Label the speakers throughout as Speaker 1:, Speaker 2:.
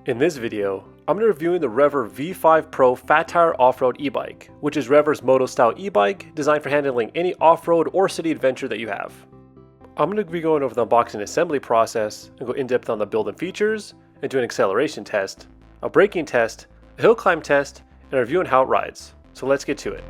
Speaker 1: In this video, I'm going to be reviewing the REVR V5 Pro Fat Tire Off-Road e-bike, which is REVR's Moto-Style e-bike designed for handling any off-road or city adventure that you have. I'm going to be going over the unboxing and assembly process and go in-depth on the build and features, and do an acceleration test, a braking test, a hill climb test, and a review on how it rides. So let's get to it.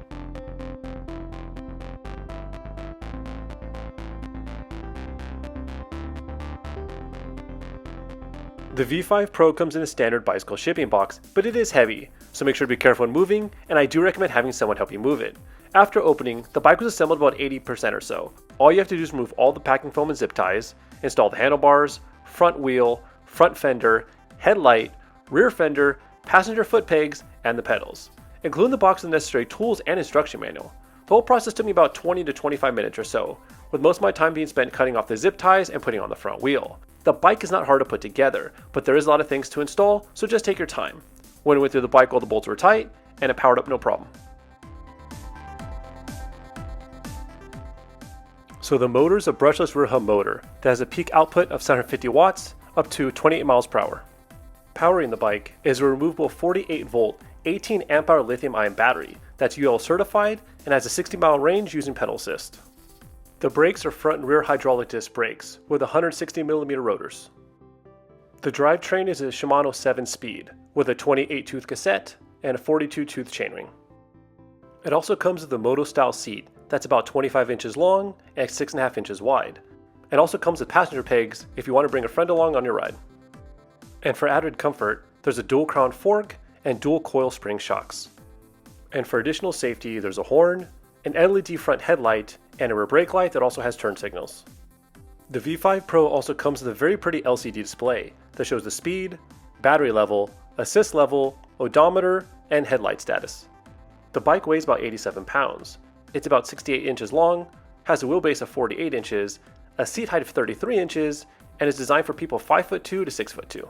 Speaker 1: The V5 Pro comes in a standard bicycle shipping box, but it is heavy, so make sure to be careful when moving, and I do recommend having someone help you move it. After opening, the bike was assembled about 80% or so. All you have to do is remove all the packing foam and zip ties, install the handlebars, front wheel, front fender, headlight, rear fender, passenger foot pegs, and the pedals. Include in the box the necessary tools and instruction manual. The whole process took me about 20 to 25 minutes or so, with most of my time being spent cutting off the zip ties and putting on the front wheel. The bike is not hard to put together, but there is a lot of things to install, so just take your time. When I went through the bike, all the bolts were tight, and it powered up no problem. So the motor is a brushless rear hub motor that has a peak output of 750 watts up to 28 miles per hour. Powering the bike is a removable 48 volt, 18 amp hour lithium ion battery that's UL certified and has a 60-mile range using pedal assist. The brakes are front and rear hydraulic disc brakes with 160mm rotors. The drivetrain is a Shimano 7-speed with a 28-tooth cassette and a 42-tooth chainring. It also comes with a Moto-Style seat that's about 25 inches long and 6.5 inches wide. It also comes with passenger pegs if you want to bring a friend along on your ride. And for added comfort, there's a dual crown fork and dual coil spring shocks. And for additional safety, there's a horn, an LED front headlight, and a rear brake light that also has turn signals. The V5 Pro also comes with a very pretty LCD display that shows the speed, battery level, assist level, odometer, and headlight status. The bike weighs about 87 pounds. It's about 68 inches long, has a wheelbase of 48 inches, a seat height of 33 inches, and is designed for people 5'2" to 6'2".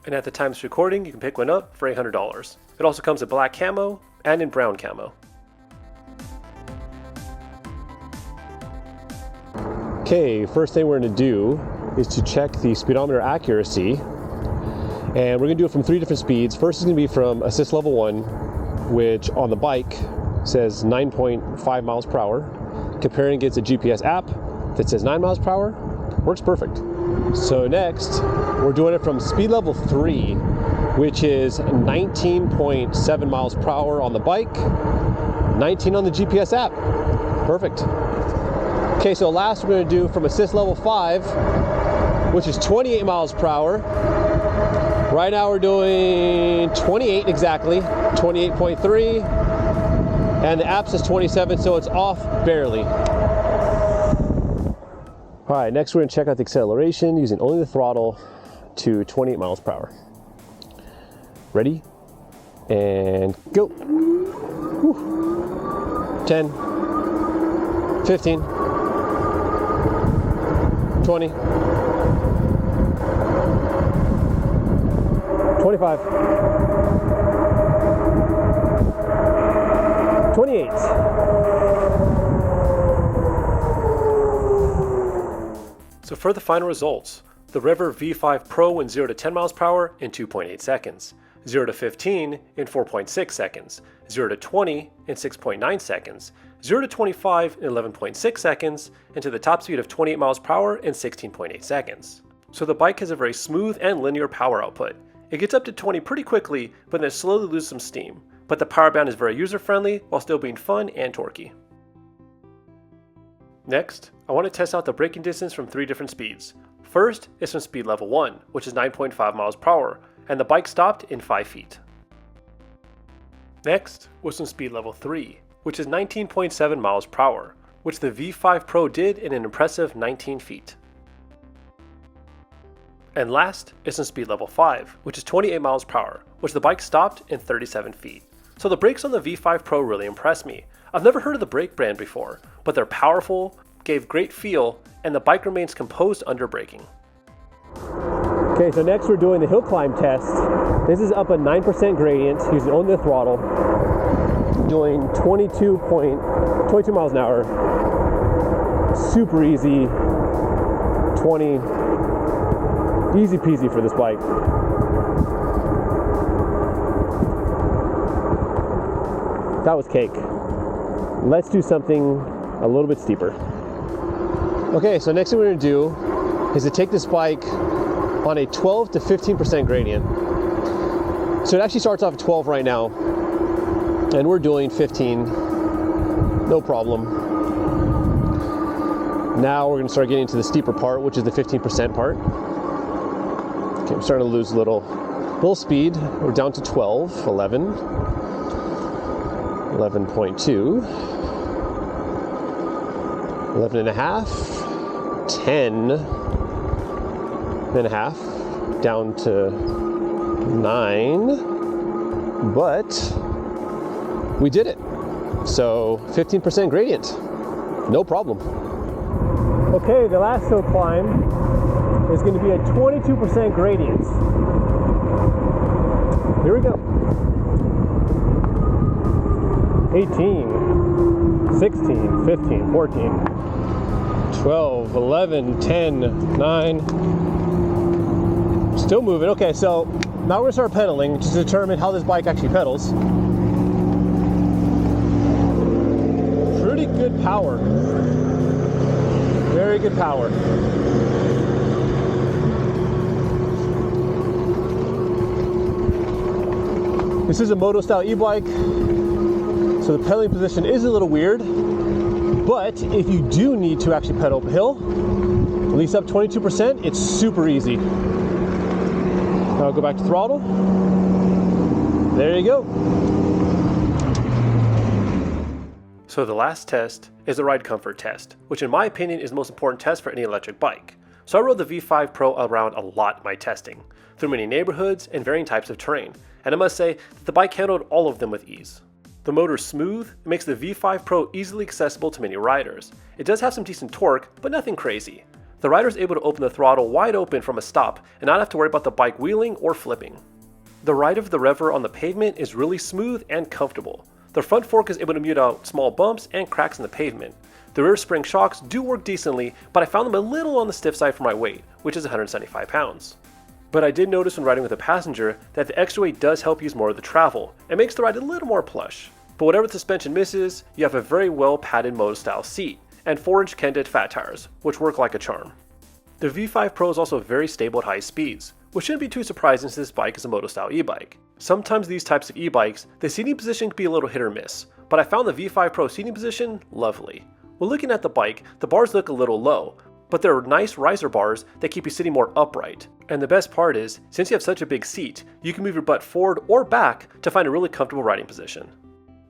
Speaker 1: And at the time of this recording, you can pick one up for $800. It also comes in black camo and in brown camo. Okay, first thing we're going to do is to check the speedometer accuracy, and we're going to do it from 3 different speeds. First is going to be from assist level 1, which on the bike says 9.5 miles per hour. Comparing against a GPS app that says 9 miles per hour, works perfect. So next, we're doing it from speed level 3, which is 19.7 miles per hour on the bike, 19 on the GPS app. Perfect. Okay, so last we're going to do from assist level 5, which is 28 miles per hour. Right now we're doing 28 exactly, 28.3, and the app says 27, so it's off barely. All right, next we're going to check out the acceleration using only the throttle to 28 miles per hour. Ready? And go. Woo. 10, 15, 20, 25, 28. So for the final results, the REVR V5 Pro went 0 to 10 miles per hour in 2.8 seconds, 0 to 15 in 4.6 seconds, 0 to 20 in 6.9 seconds, 0 to 25 in 11.6 seconds, and to the top speed of 28 miles per hour in 16.8 seconds. So the bike has a very smooth and linear power output. It gets up to 20 pretty quickly, but then slowly loses some steam. But the power band is very user-friendly while still being fun and torquey. Next, I want to test out the braking distance from 3 different speeds. First is from speed level 1, which is 9.5 miles per hour, and the bike stopped in 5 feet. Next was from speed level 3, which is 19.7 miles per hour, which the V5 Pro did in an impressive 19 feet. And last is from speed level 5, which is 28 miles per hour, which the bike stopped in 37 feet. So the brakes on the V5 Pro really impressed me. I've never heard of the brake brand before, but they're powerful, gave great feel, and the bike remains composed under braking. Okay, so next we're doing the hill climb test. This is up a 9% gradient using only the throttle, doing 22 miles an hour. Super easy, 20, easy peasy for this bike. that was cake. Let's do something a little bit steeper. Okay, so next thing we're gonna do is to take this bike on a 12 to 15% gradient. So it actually starts off at 12 right now, and we're doing 15, no problem. Now we're gonna start getting to the steeper part, which is the 15% part. Okay, I'm starting to lose a little speed. We're down to 12, 11, 11.2, 11 and a half, 10 and a half, down to 9, but we did it. So 15% gradient, no problem. Okay, the last hill climb is going to be a 22% gradient. Here we go. 18, 16, 15, 14, 12, 11, 10, 9. Still moving. Okay, so now we're going to start pedaling to determine how this bike actually pedals. Pretty good power. Very good power. This is a Moto-Style e-bike, so the pedaling position is a little weird, but if you do need to actually pedal uphill, at least up 22%, it's super easy. Now I'll go back to throttle. There you go. So the last test is the ride comfort test, which in my opinion is the most important test for any electric bike. So I rode the V5 Pro around a lot in my testing, through many neighborhoods and varying types of terrain, and I must say that the bike handled all of them with ease. The motor is smooth, it makes the V5 Pro easily accessible to many riders. It does have some decent torque, but nothing crazy. The rider is able to open the throttle wide open from a stop and not have to worry about the bike wheeling or flipping. The ride of the REVR on the pavement is really smooth and comfortable. The front fork is able to mute out small bumps and cracks in the pavement. The rear spring shocks do work decently, but I found them a little on the stiff side for my weight, which is 175 pounds. But I did notice when riding with a passenger that the extra weight does help use more of the travel and makes the ride a little more plush. But whatever the suspension misses, you have a very well padded Moto-Style seat and 4-inch Kended fat tires, which work like a charm. The V5 Pro is also very stable at high speeds, which shouldn't be too surprising since this bike is a Moto-Style e-bike. Sometimes these types of e-bikes, the seating position can be a little hit or miss, but I found the V5 Pro seating position lovely. When looking at the bike, the bars look a little low, but there are nice riser bars that keep you sitting more upright. And the best part is, since you have such a big seat, you can move your butt forward or back to find a really comfortable riding position.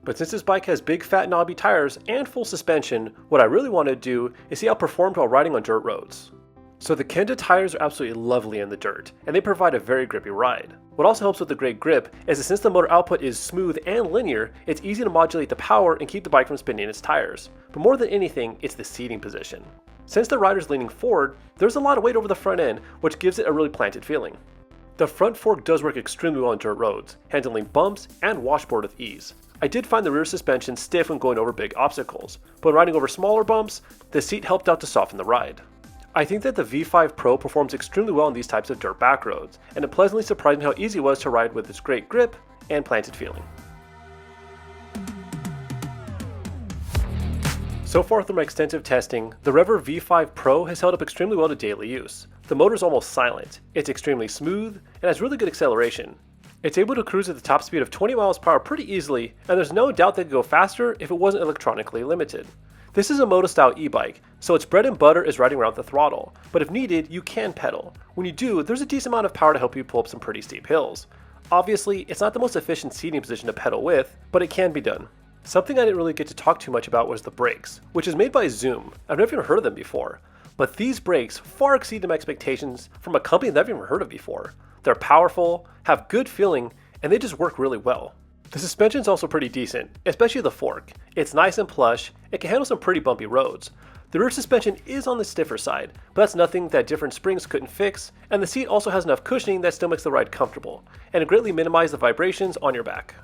Speaker 1: But since this bike has big fat knobby tires and full suspension, what I really want to do is see how it performed while riding on dirt roads. So the Kenda tires are absolutely lovely in the dirt, and they provide a very grippy ride. What also helps with the great grip is that since the motor output is smooth and linear, it's easy to modulate the power and keep the bike from spinning its tires. But more than anything, it's the seating position. Since the rider's leaning forward, there's a lot of weight over the front end, which gives it a really planted feeling. The front fork does work extremely well on dirt roads, handling bumps and washboard with ease. I did find the rear suspension stiff when going over big obstacles, but when riding over smaller bumps, the seat helped out to soften the ride. I think that the V5 Pro performs extremely well on these types of dirt back roads, and it pleasantly surprised me how easy it was to ride with its great grip and planted feeling. So far through my extensive testing, the REVR V5 Pro has held up extremely well to daily use. The motor is almost silent, it's extremely smooth, and has really good acceleration. It's able to cruise at the top speed of 20 miles per hour pretty easily, and there's no doubt that it could go faster if it wasn't electronically limited. This is a Moto-Style e-bike, so its bread and butter is riding around the throttle, but if needed, you can pedal. When you do, there's a decent amount of power to help you pull up some pretty steep hills. Obviously, it's not the most efficient seating position to pedal with, but it can be done. Something I didn't really get to talk too much about was the brakes, which is made by Zoom. I've never even heard of them before, but these brakes far exceeded my expectations from a company that I've never heard of before. They're powerful, have good feeling, and they just work really well. The suspension's also pretty decent, especially the fork. It's nice and plush, it can handle some pretty bumpy roads. The rear suspension is on the stiffer side, but that's nothing that different springs couldn't fix, and the seat also has enough cushioning that still makes the ride comfortable, and it greatly minimizes the vibrations on your back.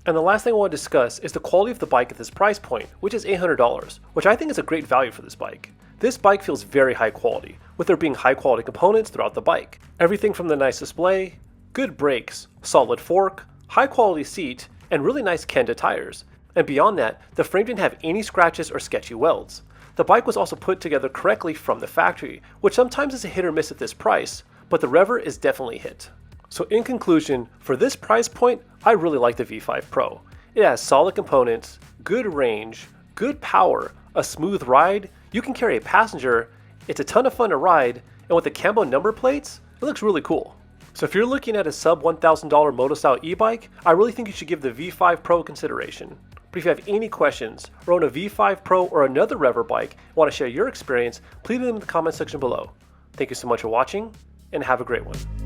Speaker 1: And the last thing I want to discuss is the quality of the bike at this price point, which is $800, which I think is a great value for this bike. This bike feels very high quality, with there being high quality components throughout the bike. Everything from the nice display, good brakes, solid fork, high quality seat, and really nice Kenda tires. And beyond that, the frame didn't have any scratches or sketchy welds. The bike was also put together correctly from the factory, which sometimes is a hit or miss at this price, but the REVR is definitely a hit. So in conclusion, for this price point, I really like the V5 Pro. It has solid components, good range, good power, a smooth ride, you can carry a passenger, it's a ton of fun to ride, and with the camo number plates, it looks really cool. So if you're looking at a sub $1,000 Moto-Style e-bike, I really think you should give the V5 Pro consideration. But if you have any questions, or own a V5 Pro or another REVR bike and want to share your experience, please leave them in the comment section below. Thank you so much for watching, and have a great one.